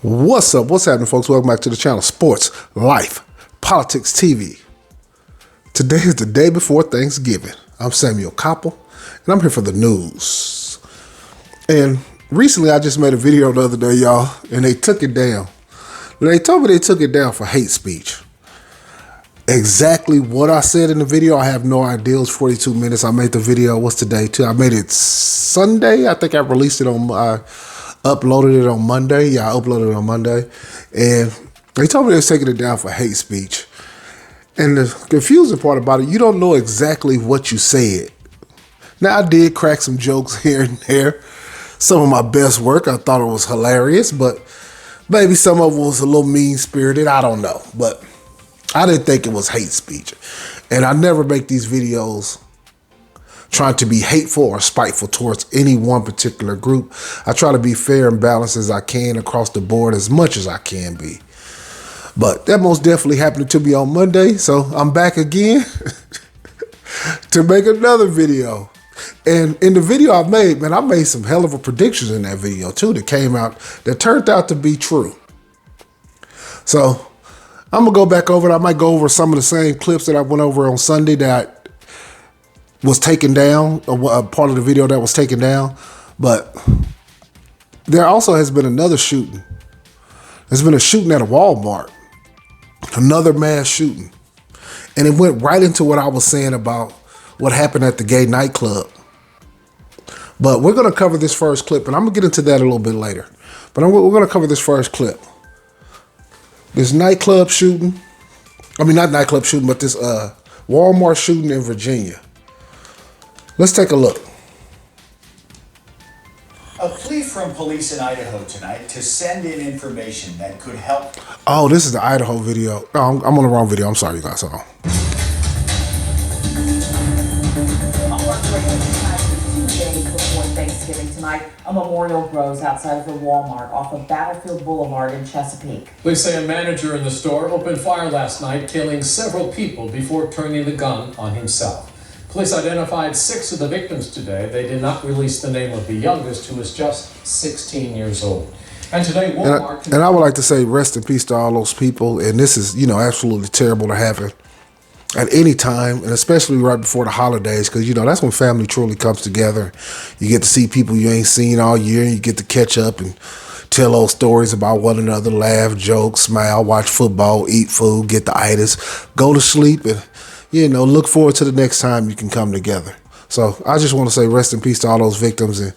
What's up? What's happening, folks? Welcome back to the channel, Sports, Life, Politics TV. Today is the day before Thanksgiving. I'm Samuel Koppel, and I'm here for the news. And recently, I just made a video the other day, y'all, and they took it down. They told me they took it down for hate speech. Exactly what I said in the video, I have no idea. It was 42 minutes. I made the video. What's today, too? I made it Sunday. I think I released it on uploaded it on Monday. Yeah, I uploaded it on Monday. And they told me they was taking it down for hate speech. And the confusing part about it, you don't know exactly what you said. Now, I did crack some jokes here and there. Some of my best work, I thought it was hilarious, but maybe some of it was a little mean-spirited. I don't know. But I didn't think it was hate speech. And I never make these videos trying to be hateful or spiteful towards any one particular group. I try to be fair and balanced as I can across the board as much as I can be. But that most definitely happened to me on Monday, so I'm back again to make another video. And in the video I made, man, I made some hell of a predictions in that video too that came out, that turned out to be true. So I'm gonna go back over it. I might go over some of the same clips that I went over on Sunday that was taken down, or part of the video that was taken down. But there also has been another shooting. There's been a shooting at a Walmart, another mass shooting. And it went right into what I was saying about what happened at the gay nightclub. But we're gonna cover this first clip, and I'm gonna get into that a little bit later. But we're gonna cover this first clip. This nightclub shooting, not nightclub shooting, but this Walmart shooting in Virginia. Let's take a look. A plea from police in Idaho tonight to send in information that could help. Oh, this is the Idaho video. No, I'm on the wrong video. I'm sorry, you guys. Hold on. Tuesday before Thanksgiving tonight, a memorial grows outside of the Walmart off of Battlefield Boulevard in Chesapeake. Police say a manager in the store opened fire last night, killing several people before turning the gun on himself. Police identified 6 of the victims today. They did not release the name of the youngest, who was just 16 years old. And today, Walmart... And I would like to say rest in peace to all those people. And this is, absolutely terrible to happen at any time, and especially right before the holidays, because, that's when family truly comes together. You get to see people you ain't seen all year, and you get to catch up and tell those stories about one another, laugh, joke, smile, watch football, eat food, get the itis, go to sleep, and look forward to the next time you can come together. So I just want to say rest in peace to all those victims, and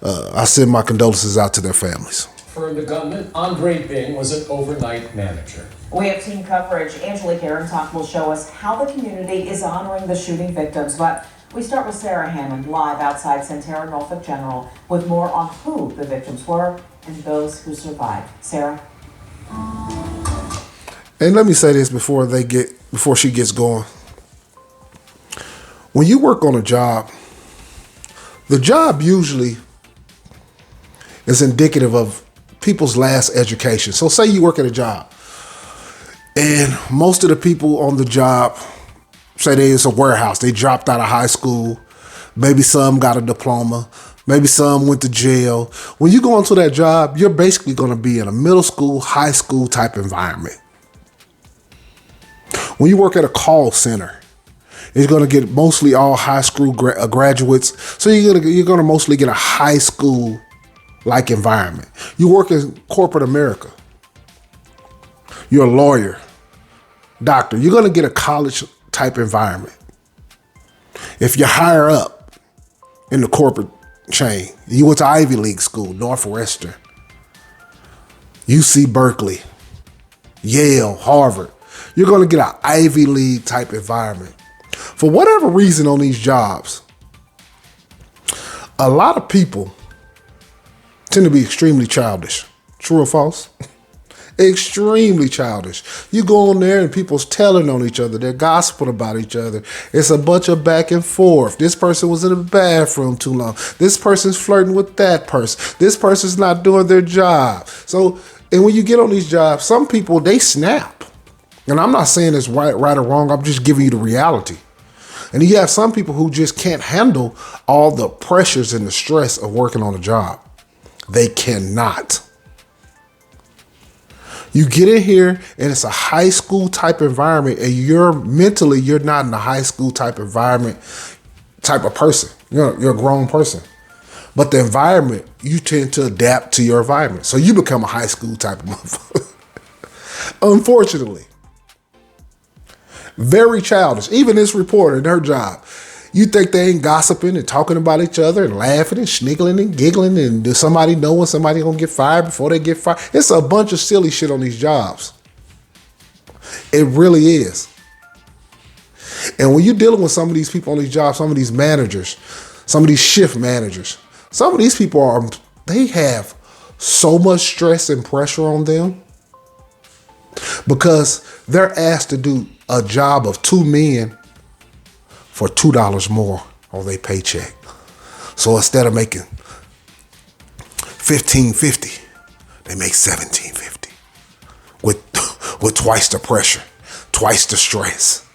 I send my condolences out to their families. For the gunman, Andre Bing was an overnight manager. We have team coverage. Angelique Arontok will show us how the community is honoring the shooting victims. But we start with Sarah Hammond live outside Centerra Norfolk General with more on who the victims were and those who survived. Sarah? And let me say this before she gets going. When you work on a job, the job usually is indicative of people's last education. So say you work at a job and most of the people on the job, say it's a warehouse, they dropped out of high school, maybe some got a diploma, maybe some went to jail. When you go into that job, you're basically going to be in a middle school, high school type environment. When you work at a call center, it's going to get mostly all high school graduates. So you're going to mostly get a high school like environment. You work in corporate America. You're a lawyer, doctor. You're going to get a college type environment. If you're higher up in the corporate chain, you went to Ivy League school, Northwestern, UC Berkeley, Yale, Harvard. You're going to get an Ivy League type environment. For whatever reason on these jobs, a lot of people tend to be extremely childish. True or false? Extremely childish. You go on there and people's telling on each other. They're gossiping about each other. It's a bunch of back and forth. This person was in the bathroom too long. This person's flirting with that person. This person's not doing their job. So, and when you get on these jobs, some people, they snap. And I'm not saying it's right or wrong. I'm just giving you the reality. And you have some people who just can't handle all the pressures and the stress of working on a job. They cannot. You get in here and it's a high school type environment, and you're not in a high school type environment type of person. You're a grown person. But the environment, you tend to adapt to your environment. So you become a high school type of motherfucker. Unfortunately. Very childish. Even this reporter in her job. You think they ain't gossiping and talking about each other and laughing and sniggling and giggling, and does somebody know when somebody gonna get fired before they get fired? It's a bunch of silly shit on these jobs. It really is. And when you're dealing with some of these people on these jobs, some of these managers, some of these shift managers, some of these people they have so much stress and pressure on them because they're asked to do a job of 2 men for $2 more on their paycheck. So instead of making $15.50, they make $17.50 with twice the pressure, twice the stress.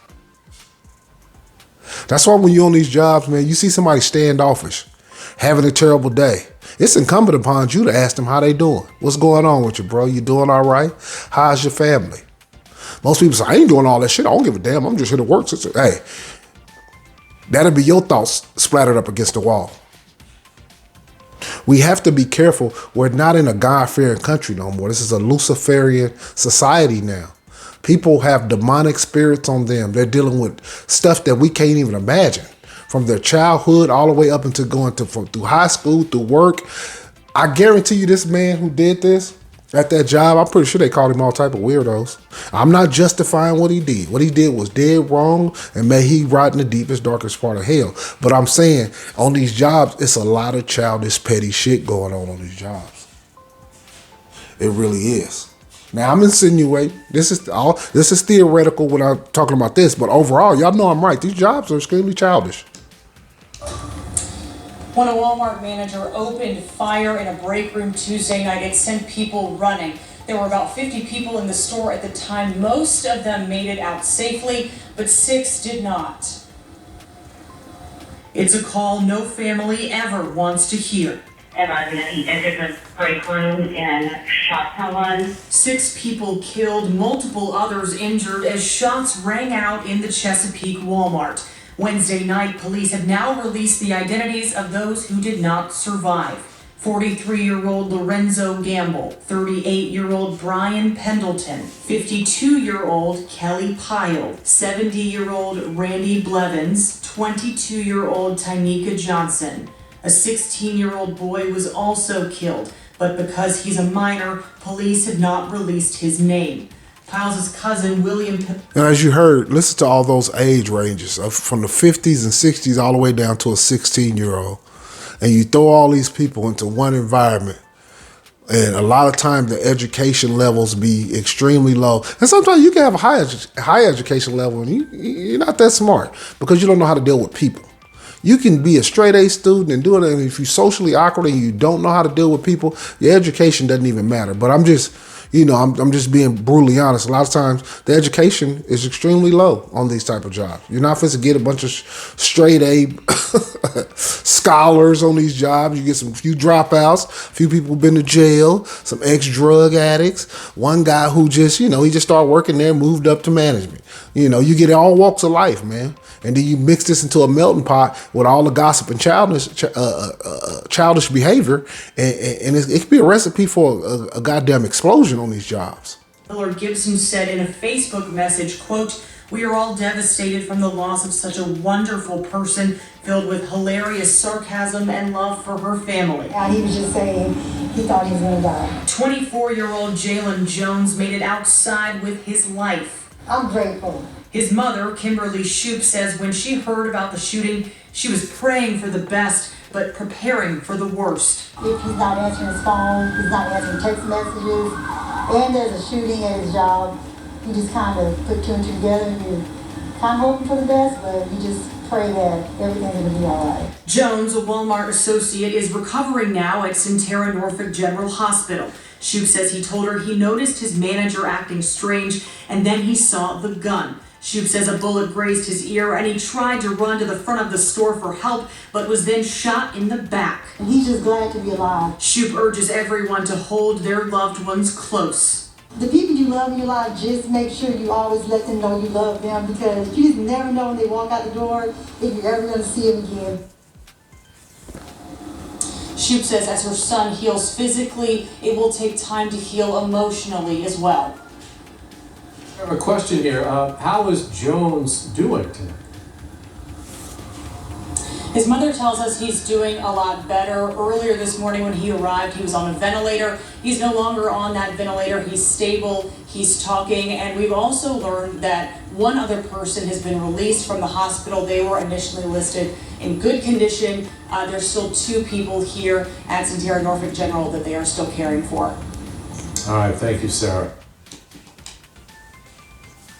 That's why when you're on these jobs, man, you see somebody standoffish, having a terrible day, it's incumbent upon you to ask them how they doing. What's going on with you, bro? You doing all right? How's your family? Most people say, I ain't doing all that shit. I don't give a damn. I'm just here to work. Hey, that'll be your thoughts splattered up against the wall. We have to be careful. We're not in a God-fearing country no more. This is a Luciferian society now. People have demonic spirits on them. They're dealing with stuff that we can't even imagine. From their childhood all the way up into going through high school, through work. I guarantee you this man who did this at that job, I'm pretty sure they called him all type of weirdos. I'm not justifying what he did. What he did was dead wrong, and may he rot in the deepest, darkest part of hell. But I'm saying on these jobs, it's a lot of childish, petty shit going on these jobs. It really is. Now I'm insinuating this is theoretical when I'm talking about this, but overall, y'all know I'm right. These jobs are extremely childish. When a Walmart manager opened fire in a break room Tuesday night, it sent people running. There were about 50 people in the store at the time. Most of them made it out safely, but 6 did not. It's a call no family ever wants to hear. About he entered the break room and shot someone. 6 people killed, multiple others injured as shots rang out in the Chesapeake Walmart. Wednesday night, police have now released the identities of those who did not survive. 43-year-old Lorenzo Gamble, 38-year-old Brian Pendleton, 52-year-old Kelly Pyle, 70-year-old Randy Blevins, 22-year-old Tynika Johnson. A 16-year-old boy was also killed, but because he's a minor, police have not released his name. Pyles' cousin, William... And as you heard, listen to all those age ranges from the 50s and 60s all the way down to a 16-year-old. And you throw all these people into one environment. And a lot of times the education levels be extremely low. And sometimes you can have a high education level and you're not that smart because you don't know how to deal with people. You can be a straight A student and do it, and if you're socially awkward and you don't know how to deal with people, your education doesn't even matter. But I'm just being brutally honest. A lot of times the education is extremely low on these type of jobs. You're not supposed to get a bunch of straight A scholars on these jobs. You get some few dropouts, a few people who've been to jail, some ex-drug addicts, one guy who just, he just started working there, moved up to management. You get all walks of life, man. And then you mix this into a melting pot with all the gossip and childish behavior, and it could be a recipe for a goddamn explosion on these jobs. Lord Gibson said in a Facebook message, quote, "We are all devastated from the loss of such a wonderful person filled with hilarious sarcasm and love for her family." And he was just saying he thought he was going to die. 24-year-old Jalen Jones made it outside with his life. I'm grateful. His mother, Kimberly Shoup, says when she heard about the shooting, she was praying for the best, but preparing for the worst. If he's not answering his phone, he's not answering text messages, and there's a shooting at his job, you just kind of put 2 and 2 together and you're kind of hoping for the best, but you just pray that everything's going to be all right. Jones, a Walmart associate, is recovering now at Sentara Norfolk General Hospital. Shoup says he told her he noticed his manager acting strange, and then he saw the gun. Shoup says a bullet grazed his ear and he tried to run to the front of the store for help, but was then shot in the back. And he's just glad to be alive. Shoup urges everyone to hold their loved ones close. The people you love in your life, just make sure you always let them know you love them, because you just never know when they walk out the door if you're ever going to see them again. Shoup says as her son heals physically, it will take time to heal emotionally as well. I have a question here. How is Jones doing tonight? His mother tells us he's doing a lot better. Earlier this morning when he arrived, he was on a ventilator. He's no longer on that ventilator. He's stable, he's talking, and we've also learned that one other person has been released from the hospital. They were initially listed in good condition. There's still 2 people here at Sentara Norfolk General that they are still caring for. All right, thank you, Sarah.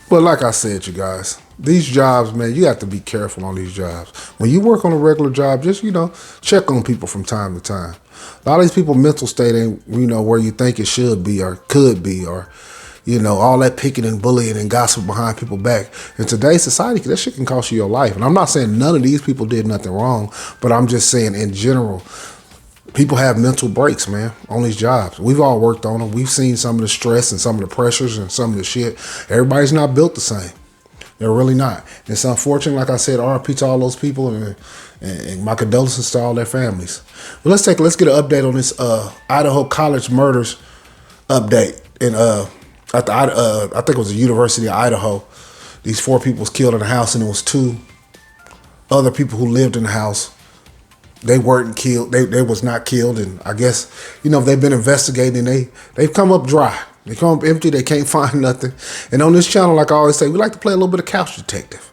But like I said, you guys, these jobs, man, you have to be careful on these jobs. When you work on a regular job, just, check on people from time to time. A lot of these people, mental state ain't, where you think it should be or could be, or, all that picking and bullying and gossip behind people's back. In today's society, that shit can cost you your life. And I'm not saying none of these people did nothing wrong, but I'm just saying in general, people have mental breaks, man, on these jobs. We've all worked on them. We've seen some of the stress and some of the pressures and some of the shit. Everybody's not built the same. They're really not. It's unfortunate, like I said, RIP to all those people, and my condolences to all their families. But let's get an update on this Idaho College murders update. And I think it was the University of Idaho. These 4 people was killed in the house, and it was 2 other people who lived in the house. They weren't killed. They was not killed, and I guess they've been investigating. They've come up dry. They come up empty. They can't find nothing. And on this channel, like I always say, we like to play a little bit of couch detective.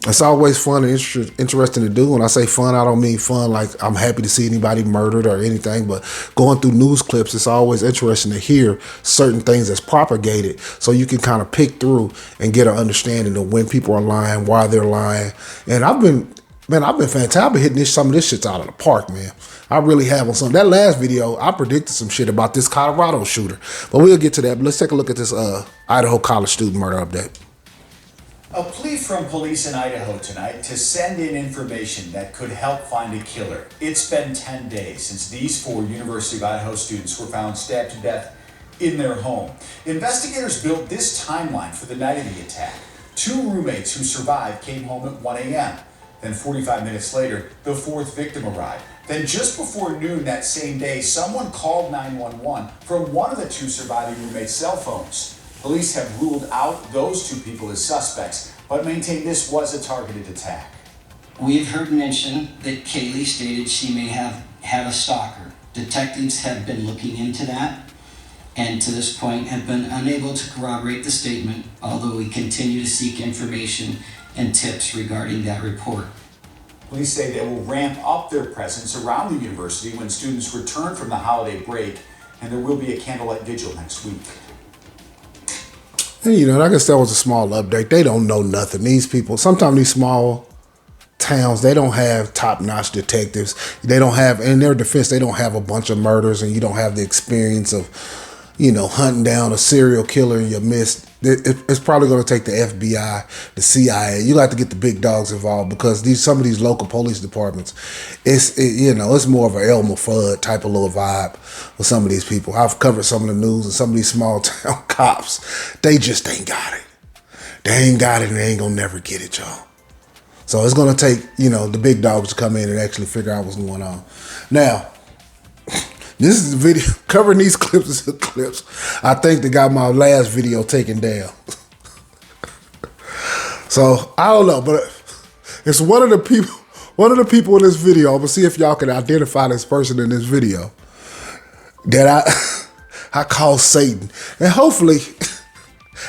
It's always fun and interesting to do. When I say fun, I don't mean fun like I'm happy to see anybody murdered or anything, but going through news clips, it's always interesting to hear certain things that's propagated so you can kind of pick through and get an understanding of when people are lying, why they're lying. And I've been fantastic. I've been hitting some of this shit out of the park, man. I really have on something. That last video, I predicted some shit about this Colorado shooter, but we'll get to that. But let's take a look at this Idaho college student murder update. A plea from police in Idaho tonight to send in information that could help find a killer. It's been 10 days since these 4 University of Idaho students were found stabbed to death in their home. Investigators built this timeline for the night of the attack. 2 roommates who survived came home at 1 a.m. Then 45 minutes later, the 4th victim arrived. Then just before noon that same day, someone called 911 from one of the 2 surviving roommates' cell phones. Police have ruled out those 2 people as suspects, but maintain this was a targeted attack. We have heard mention that Kaylee stated she may have had a stalker. Detectives have been looking into that, and to this point have been unable to corroborate the statement, although we continue to seek information and tips regarding that report. Police say they will ramp up their presence around the university when students return from the holiday break, and there will be a candlelight vigil next week. And I guess that was a small update. They don't know nothing. These people, sometimes these small towns, they don't have top-notch detectives. They don't have, in their defense, they don't have a bunch of murders, and you don't have the experience of, hunting down a serial killer in your midst. It's probably going to take the FBI, the CIA. You got to get the big dogs involved, because some of these local police departments, it's more of an Elmer Fudd type of little vibe with some of these people. I've covered some of the news, and some of these small town cops, they just ain't got it. They ain't got it, and they ain't gonna never get it, y'all. So it's gonna take the big dogs to come in and actually figure out what's going on. Now, this is the video, covering these clips is the clips. I think they got my last video taken down. So, I don't know, but it's one of the people in this video. I'm gonna see if y'all can identify this person in this video that I call Satan. And hopefully,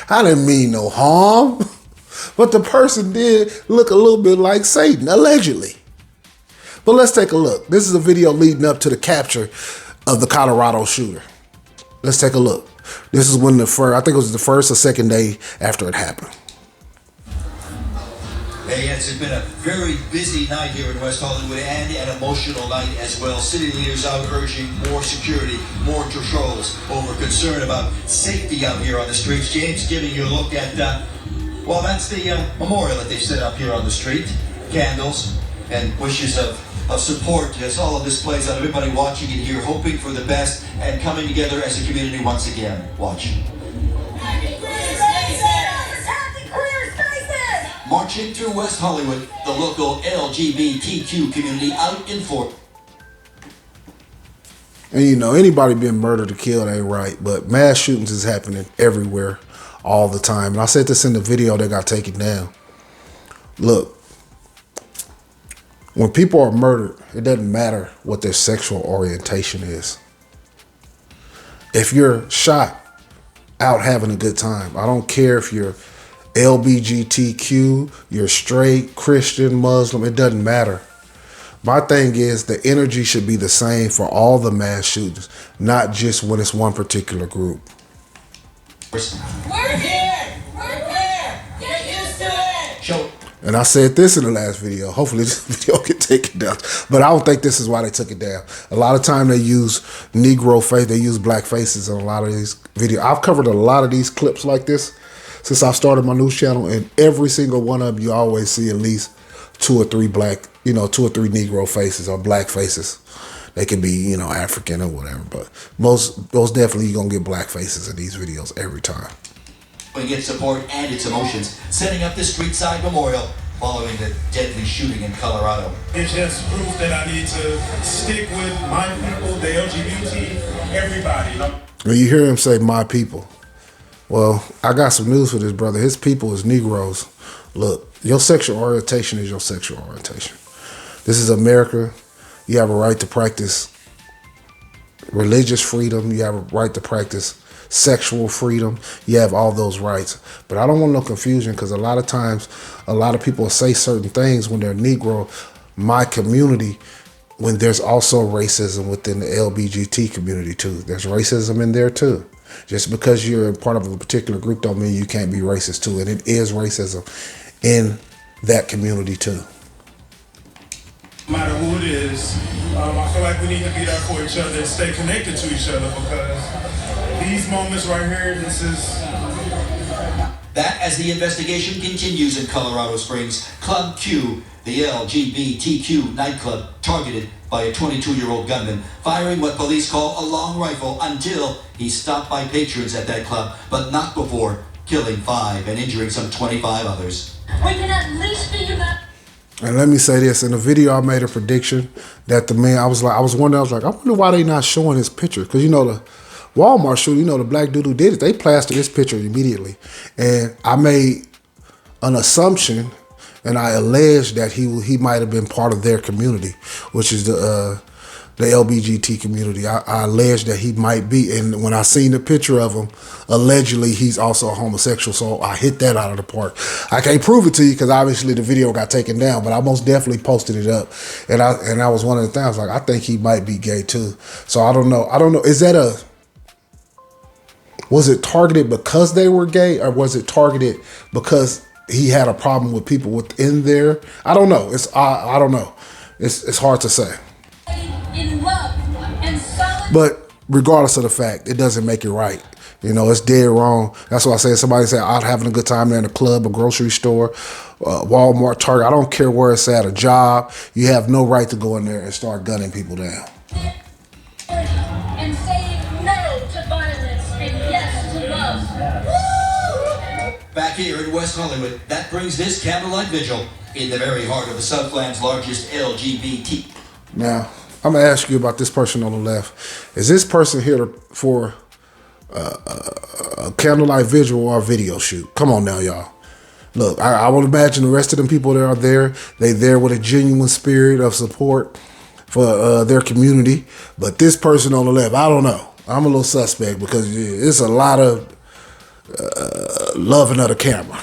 I didn't mean no harm, but the person did look a little bit like Satan, allegedly. But let's take a look. This is a video leading up to the capture of the Colorado shooter. Let's take a look. This is when I think it was the first or second day after it happened. Hey, it's been a very busy night here in West Hollywood, and an emotional night as well. City leaders out urging more security, more patrols, over concern about safety out here on the streets. James giving you a look at, that's the memorial that they set up here on the street. Candles and wishes of support as all of this plays out. Everybody watching it here, hoping for the best and coming together as a community once again. Watch. marching through West Hollywood, the local LGBTQ community out in force. And you know, anybody being murdered or killed ain't right, but mass shootings is happening everywhere all the time. And I said this in the video that got taken down. Look, when people are murdered, it doesn't matter what their sexual orientation is. If you're shot out having a good time, I don't care if you're LGBTQ, you're straight, Christian, Muslim, it doesn't matter. My thing is the energy should be the same for all the mass shootings, not just when it's one particular group. We're here! We're here! Get used to it! Show. And I said this in the last video. Hopefully this video get taken down. But I don't think this is why they took it down. A lot of time they use Negro face, they use black faces in a lot of these videos. I've covered a lot of these clips like this since I started my news channel, and every single one of them you always see at least 2 or 3 black, 2 or 3 Negro faces or black faces. They could be, African or whatever, but most definitely you're gonna get black faces in these videos every time. Its support and its emotions, setting up the street side memorial following the deadly shooting in Colorado. It's just proof that I need to stick with my people, the LGBT, everybody. When you hear him say "my people," well, I got some news for this brother. His people is Negroes. Look, your sexual orientation is your sexual orientation. This is America. You have a right to practice religious freedom. You have a right to practice sexual freedom. You have all those rights. But I don't want no confusion, because a lot of times, a lot of people say certain things when they're Negro, my community, when there's also racism within the LGBT community too. There's racism in there too. Just because you're part of a particular group don't mean you can't be racist too. And it is racism in that community too. No matter who it is, I feel like we need to be there for each other and stay connected to each other, because these moments right here, this is... That as the investigation continues in Colorado Springs, Club Q, the LGBTQ nightclub, targeted by a 22-year-old gunman, firing what police call a long rifle until he stopped by patrons at that club, but not before killing 5 and injuring some 25 others. We can at least be united. And let me say this, in the video I made a prediction that the man, I was wondering I wonder why they not showing his picture. Because the Walmart shooting, the black dude who did it, they plastered his picture immediately. And I made an assumption, and I alleged that he might have been part of their community, which is the LGBT community. I alleged that he might be, and when I seen the picture of him, allegedly he's also a homosexual, so I hit that out of the park. I can't prove it to you because obviously the video got taken down, but I most definitely posted it up, and I was one of the things I think he might be gay too. So I don't know. Is that was it targeted because they were gay, or was it targeted because he had a problem with people within there? I don't know. I don't know. It's hard to say. In love and solid. But regardless of the fact, it doesn't make it right. It's dead wrong. That's why I say somebody said out having a good time there in a club, a grocery store, Walmart, Target. I don't care where it's at, a job. You have no right to go in there and start gunning people down. And saying no to violence and yes to love. Woo! Back here in West Hollywood, that brings this candlelight vigil in the very heart of the Southland's largest LGBT. Now, I'm going to ask you about this person on the left. Is this person here for a candlelight vigil or a video shoot? Come on now, y'all. Look, I would imagine the rest of them people that are there, they there with a genuine spirit of support for their community. But this person on the left, I don't know. I'm a little suspect because it's a lot of loving of the camera.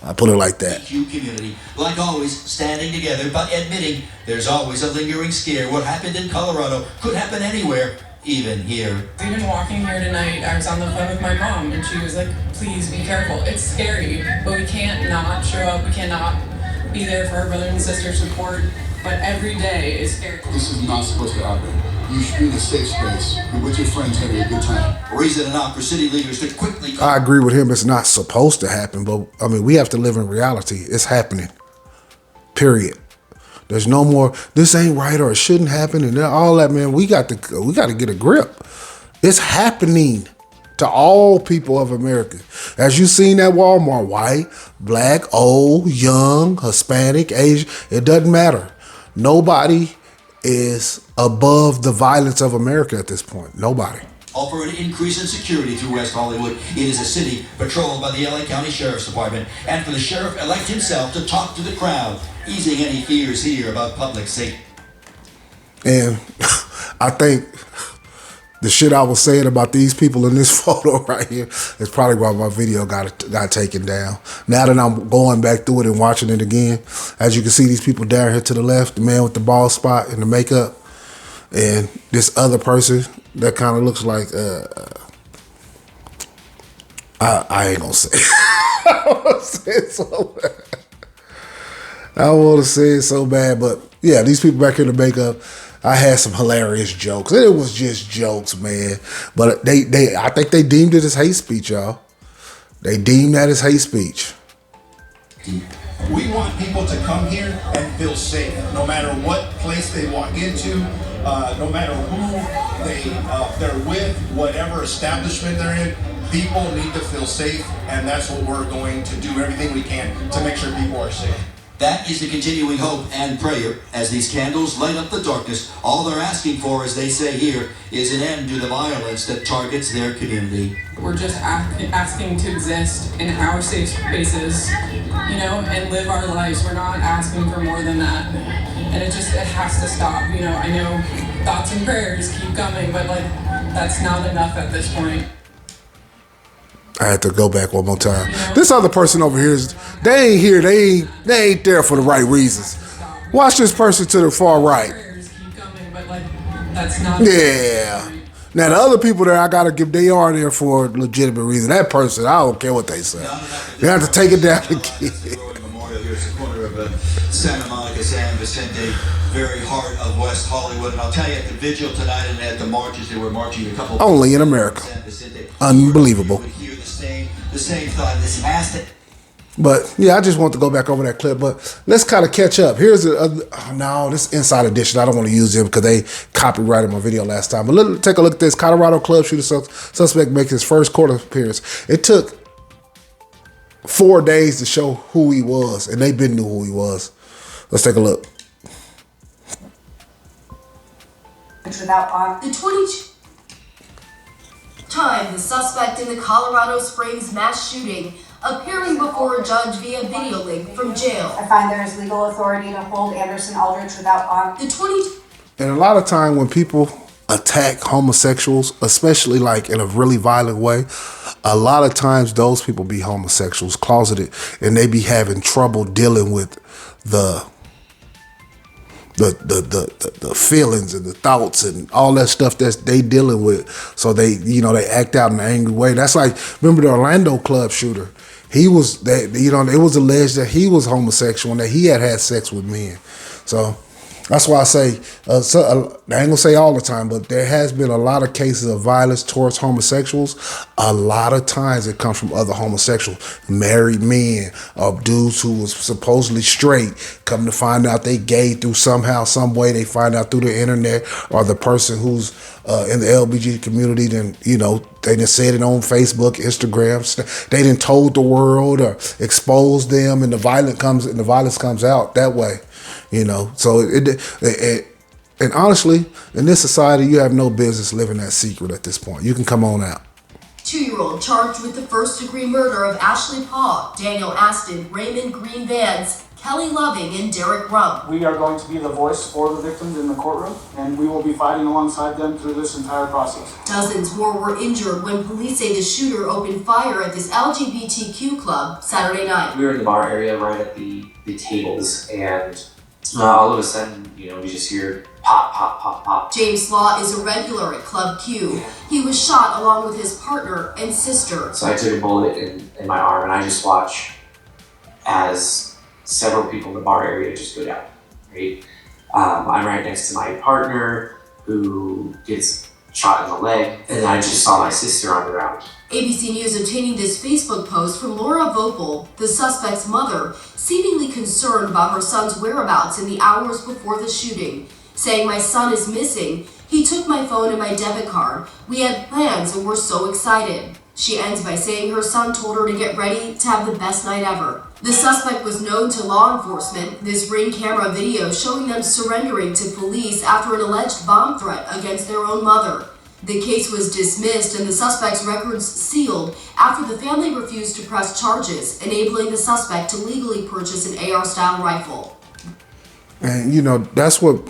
I put it like that. Community, like always, standing together, but admitting there's always a lingering scare. What happened in Colorado could happen anywhere, even here. Even walking here tonight, I was on the phone with my mom, and she was like, please be careful. It's scary, but we can't not show up. We cannot be there for our brothers and sisters' support, but every day is scary. This is not supposed to happen. You should be in a safe space. You're with your friends having a good time. Reason enough for city leaders to quickly... I agree with him. It's not supposed to happen, but we have to live in reality. It's happening. Period. There's no more, this ain't right or it shouldn't happen and all that, man. We got to get a grip. It's happening. to all people of America. As you seen at Walmart, white, black, old, young, Hispanic, Asian, it doesn't matter. Nobody is above the violence of America at this point. Nobody. All for an increase in security through West Hollywood. It is a city patrolled by the LA County Sheriff's Department, and for the sheriff-elect himself to talk to the crowd, easing any fears here about public safety. And I think the shit I was saying about these people in this photo right here is probably why my video got taken down. Now that I'm going back through it and watching it again, as you can see, these people down here to the left, the man with the bald spot and the makeup, and this other person that kind of looks like I ain't gonna say it. I want to say it so bad. I want to say it so bad, but yeah, these people back here in the makeup, I had some hilarious jokes. It was just jokes, man. But I think they deemed it as hate speech, y'all. They deemed that as hate speech. We want people to come here and feel safe, no matter what place they walk into, no matter who they're with, whatever establishment they're in. People need to feel safe, and that's what we're going to do everything we can to make sure people are safe. That is the continuing hope and prayer as these candles light up the darkness. All they're asking for, as they say here, is an end to the violence that targets their community. We're just asking to exist in our safe spaces, you know, and live our lives. We're not asking for more than that. And it has to stop. You know, I know thoughts and prayers keep coming, but like, that's not enough at this point. I had to go back one more time. This other person over here, they ain't here. They ain't there for the right reasons. Watch this person to the far right. Yeah. Now the other people there, I gotta give. They are there for a legitimate reason. That person, I don't care what they say. They have to take it down again. Memorial here is the corner of Santa Monica, San Vicente, very heart of West Hollywood. And I'll tell you, at the vigil tonight and at the marches, they were marching a couple. Only in America. Unbelievable. The same thought. This has to. But yeah, I just want to go back over that clip. But let's kind of catch up. Here's this Inside Edition. I don't want to use them because they copyrighted my video last time. But let's take a look at this. Colorado club shooter suspect makes his first court appearance. It took 4 days to show who he was, and they been knew who he was. Let's take a look. The 22 time the suspect in the Colorado Springs mass shooting appearing before a judge via video link from jail. I find there is legal authority to hold Anderson Aldrich without bond. And a lot of time when people attack homosexuals, especially like in a really violent way, a lot of times those people be homosexuals, closeted, and they be having trouble dealing with the feelings and the thoughts and all that stuff that they dealing with. So they act out in an angry way. That's like, remember the Orlando club shooter? He was that, it was alleged that he was homosexual and that he had sex with men. So that's why I say, I ain't gonna say all the time, but there has been a lot of cases of violence towards homosexuals. A lot of times it comes from other homosexuals, married men, or dudes who was supposedly straight, come to find out they gay through somehow, some way. They find out through the internet, or the person who's in the LGBT community, then they done said it on Facebook, Instagram. They done told the world or exposed them, and the violence comes out that way. So and honestly, in this society, you have no business living that secret at this point. You can come on out. 2-year-old charged with the first-degree murder of Ashley Paugh, Daniel Aston, Raymond Green Vance, Kelly Loving, and Derek Rump. We are going to be the voice for the victims in the courtroom, and we will be fighting alongside them through this entire process. Dozens more were injured when police say the shooter opened fire at this LGBTQ club Saturday night. We were in the bar area right at the tables, and all of a sudden, we just hear pop, pop, pop, pop. James Law is a regular at Club Q. He was shot along with his partner and sister. So I took a bullet in my arm, and I just watch as several people in the bar area just go down, right? I'm right next to my partner who gets shot in the leg, and I just saw my sister on the ground. ABC News obtaining this Facebook post from Laura Vopel, the suspect's mother, seemingly concerned about her son's whereabouts in the hours before the shooting, saying, "My son is missing. He took my phone and my debit card. We had plans and we're so excited. She ends by saying her son told her to get ready to have the best night ever. The suspect was known to law enforcement. This Ring camera video showing them surrendering to police after an alleged bomb threat against their own mother. The case was dismissed and the suspect's records sealed after the family refused to press charges, enabling the suspect to legally purchase an AR-style rifle. And you know, that's what,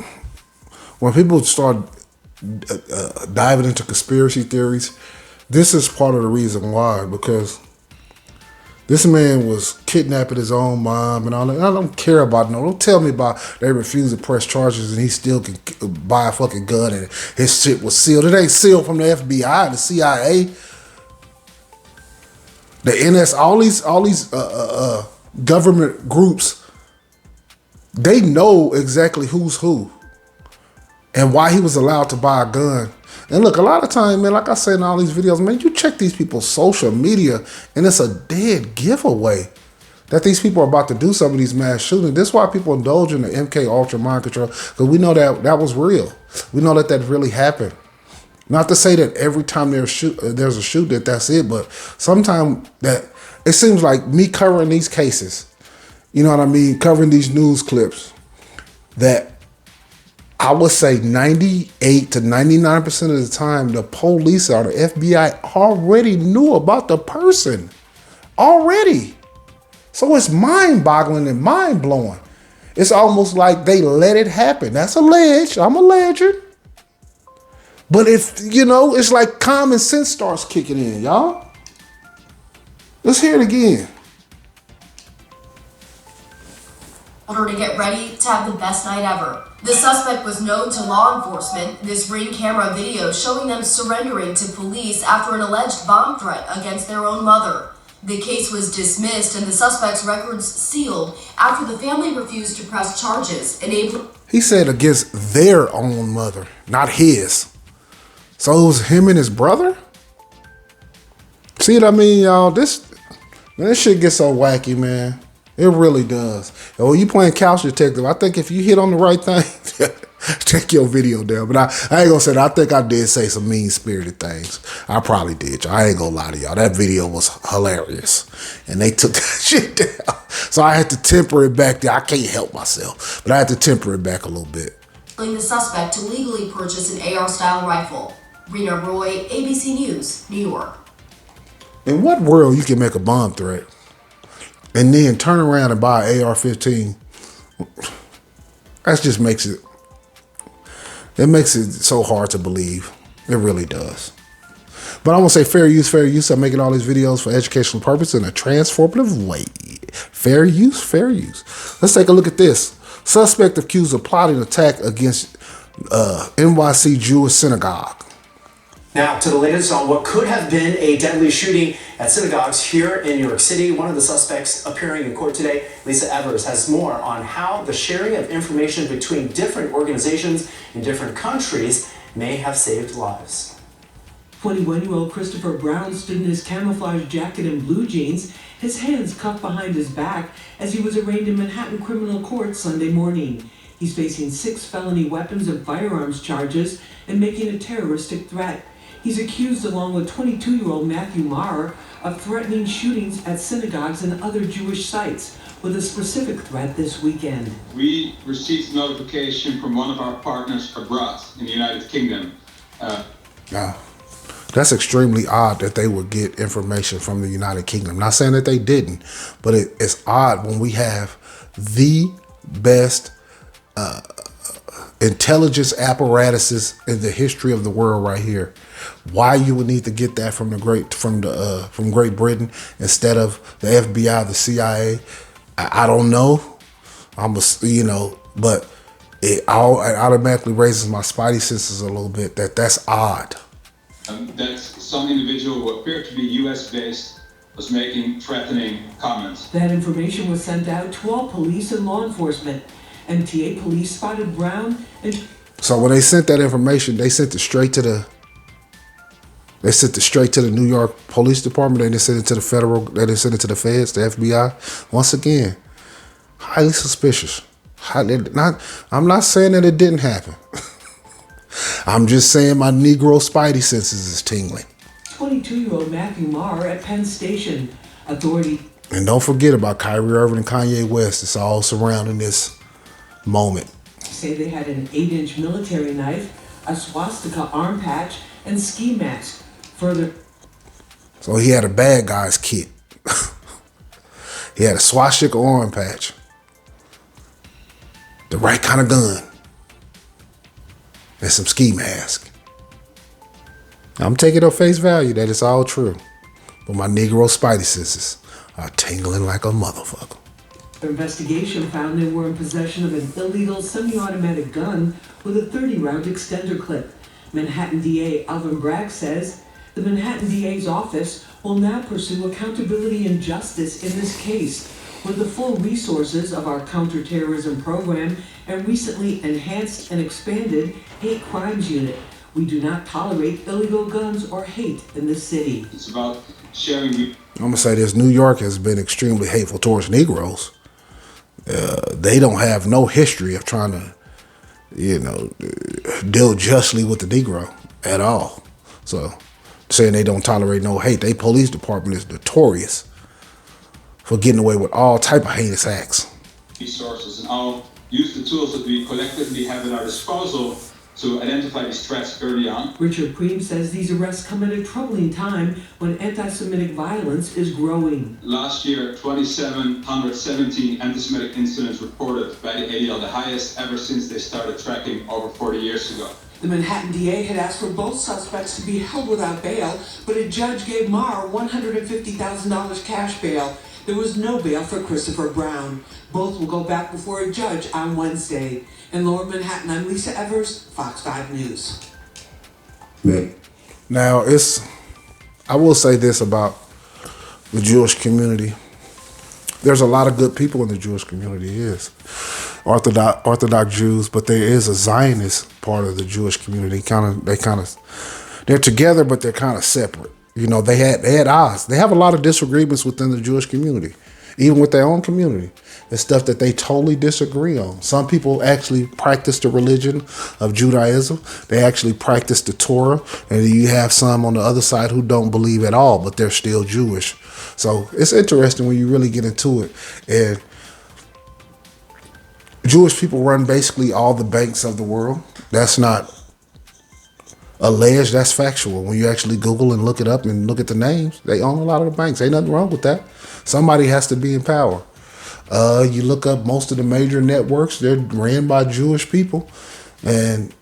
when people start diving into conspiracy theories, this is part of the reason why, because this man was kidnapping his own mom and all that. I don't care about no. Don't tell me about they refuse to press charges and he still can buy a fucking gun and his shit was sealed. It ain't sealed from the FBI, the CIA, the NS, all these government groups. They know exactly who's who and why he was allowed to buy a gun. And look, a lot of time, man, like I say in all these videos, man, you check these people's social media and it's a dead giveaway that these people are about to do some of these mass shootings. This is why people indulge in the MK Ultra mind control, because we know that that was real. We know that that really happened. Not to say that every time there's a shoot that's it, but sometimes that it seems like me covering these cases, you know what I mean, covering these news clips, that I would say 98 to 99% of the time, the police or the FBI already knew about the person. Already. So it's mind-boggling and mind-blowing. It's almost like they let it happen. That's alleged. I'm alleging. But if, you know, it's like common sense starts kicking in, y'all. Let's hear it again. In order to get ready to have the best night ever. The suspect was known to law enforcement. This Ring camera video showing them surrendering to police after an alleged bomb threat against their own mother. The case was dismissed and the suspect's records sealed after the family refused to press charges, enabling... He said against their own mother, not his. So it was him and his brother? See what I mean, y'all? This shit gets so wacky, man. It really does. And when you playing couch detective, I think if you hit on the right thing, check your video down. But I ain't gonna say that. I think I did say some mean-spirited things. I probably did, y'all. I ain't gonna lie to y'all. That video was hilarious. And they took that shit down. So I had to temper it back there. I can't help myself. But I had to temper it back a little bit. The suspect to legally purchase an AR-style rifle. Rena Roy, ABC News, New York. In what world you can make a bomb threat and then turn around and buy an AR-15? That just makes it so hard to believe. It really does. But I want to say fair use, fair use. I'm making all these videos for educational purpose in a transformative way. Fair use, fair use. Let's take a look at this. Suspect accused of plotting attack against NYC Jewish synagogue. Now to the latest on what could have been a deadly shooting at synagogues here in New York City. One of the suspects appearing in court today, Lisa Evers, has more on how the sharing of information between different organizations in different countries may have saved lives. 21-year-old Christopher Brown stood in his camouflage jacket and blue jeans, his hands cuffed behind his back as he was arraigned in Manhattan criminal court Sunday morning. He's facing 6 felony weapons and firearms charges and making a terroristic threat. He's accused, along with 22-year-old Matthew Maher, of threatening shootings at synagogues and other Jewish sites, with a specific threat this weekend. We received notification from one of our partners abroad in the United Kingdom. That's extremely odd that they would get information from the United Kingdom. Not saying that they didn't, but it's odd when we have the best intelligence apparatuses in the history of the world right here. Why you would need to get that from from Great Britain instead of the FBI, the CIA, I don't know. But it automatically raises my spidey senses a little bit. That's odd. That some individual who appeared to be US-based was making threatening comments. That information was sent out to all police and law enforcement. MTA police spotted Brown and... So when they sent that information, they sent it straight to the New York Police Department. They didn't send it to the federal. They didn't send it to the feds, the FBI. Once again, highly suspicious. I'm not saying that it didn't happen. I'm just saying my Negro spidey senses is tingling. 22-year-old Matthew Maher at Penn Station. Authority. And don't forget about Kyrie Irving and Kanye West. It's all surrounding this moment. Say they had an 8-inch military knife, a swastika arm patch, and ski mask. Further. So he had a bad guy's kit. He had a swastika arm patch. The right kind of gun. And some ski mask. I'm taking it at face value that it's all true. But my Negro spidey senses are tingling like a motherfucker. The investigation found they were in possession of an illegal semi-automatic gun with a 30-round extender clip. Manhattan DA Alvin Bragg says the Manhattan DA's office will now pursue accountability and justice in this case with the full resources of our counterterrorism program and recently enhanced and expanded hate crimes unit. We do not tolerate illegal guns or hate in this city. It's about sharing. I'm going to say this. New York has been extremely hateful towards Negroes. They don't have no history of trying to, deal justly with the Negro at all. So saying they don't tolerate no hate, their police department is notorious for getting away with all type of heinous acts. Resources, and I'll use the tools that we collectively have at our disposal to identify these threats early on. Richard Preem says these arrests come at a troubling time when anti-Semitic violence is growing. Last year, 2,717 anti-Semitic incidents reported by the ADL, the highest ever since they started tracking over 40 years ago. The Manhattan DA had asked for both suspects to be held without bail, but a judge gave Maher $150,000 cash bail. There was no bail for Christopher Brown. Both will go back before a judge on Wednesday. In Lower Manhattan, I'm Lisa Evers, Fox 5 News. Now, I will say this about the Jewish community. There's a lot of good people in the Jewish community. It is Orthodox Jews, but there is a Zionist part of the Jewish community. They're together, but they're kind of separate. They had odds. They have a lot of disagreements within the Jewish community, even with their own community. There's stuff that they totally disagree on. Some people actually practice the religion of Judaism. They actually practice the Torah. And you have some on the other side who don't believe at all, but they're still Jewish. So it's interesting when you really get into it. And Jewish people run basically all the banks of the world. That's not alleged, that's factual. When you actually Google and look it up and look at the names, they own a lot of the banks. Ain't nothing wrong with that. Somebody has to be in power. You look up most of the major networks, they're ran by Jewish people. And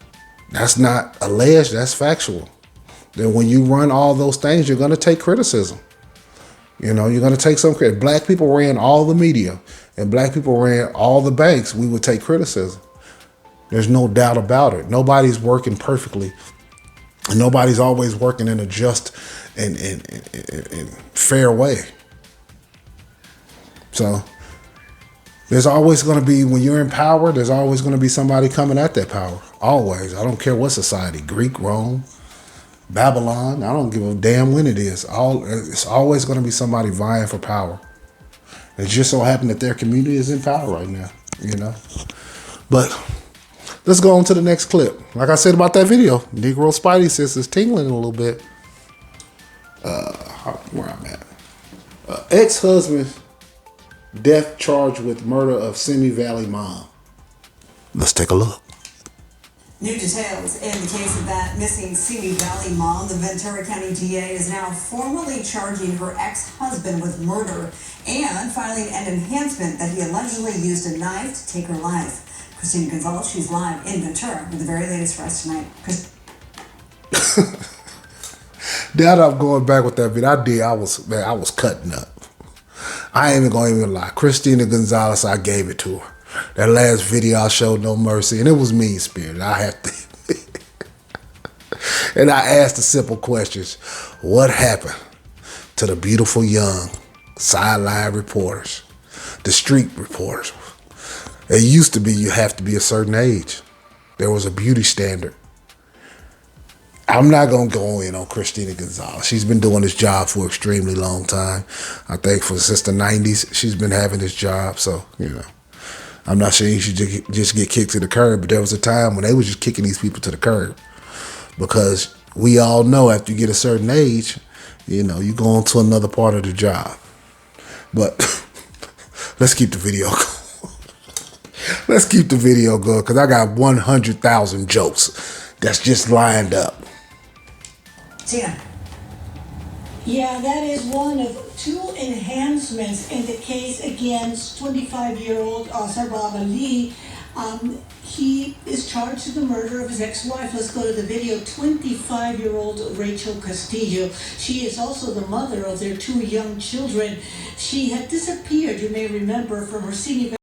that's not alleged, that's factual. Then when you run all those things, you're going to take criticism. You're going to take some credit. Black people ran all the media and black people ran all the banks. We would take criticism. There's no doubt about it. Nobody's working perfectly. And nobody's always working in a just and fair way. So there's always going to be, when you're in power, there's always going to be somebody coming at that power. Always. I don't care what society, Greek, Rome, Babylon. I don't give a damn when it is. It's always going to be somebody vying for power. It just so happened that their community is in power right now, But let's go on to the next clip. Like I said about that video, Negro Spidey sense is tingling a little bit. Where I'm at. Ex-husband death charged with murder of Simi Valley mom. Let's take a look. New details in the case of that missing Simi Valley mom. The Ventura County DA is now formally charging her ex-husband with murder and filing an enhancement that he allegedly used a knife to take her life. Christina Gonzalez, she's live in Ventura with the very latest for us tonight. Now I'm going back with that video. I was cutting up. I ain't even going to even lie. Christina Gonzalez, I gave it to her. That last video, I showed no mercy, and it was mean-spirited. I have to. And I asked the simple questions. What happened to the beautiful young sideline reporters, the street reporters? It used to be you have to be a certain age. There was a beauty standard. I'm not going to go in on Christina Gonzalez. She's been doing this job for an extremely long time. I think since the 90s, she's been having this job. So, I'm not saying you should just get kicked to the curb, but there was a time when they was just kicking these people to the curb. Because we all know after you get a certain age, you know, you go on to another part of the job. But let's keep the video going. Let's keep the video going, because I got 100,000 jokes that's just lined up. Tina. Yeah, that is one of 2 enhancements in the case against 25-year-old Sarbab Ali. He is charged with the murder of his ex-wife. Let's go to the video. 25-year-old Rachel Castillo. She is also the mother of their 2 young children. She had disappeared, you may remember, from her senior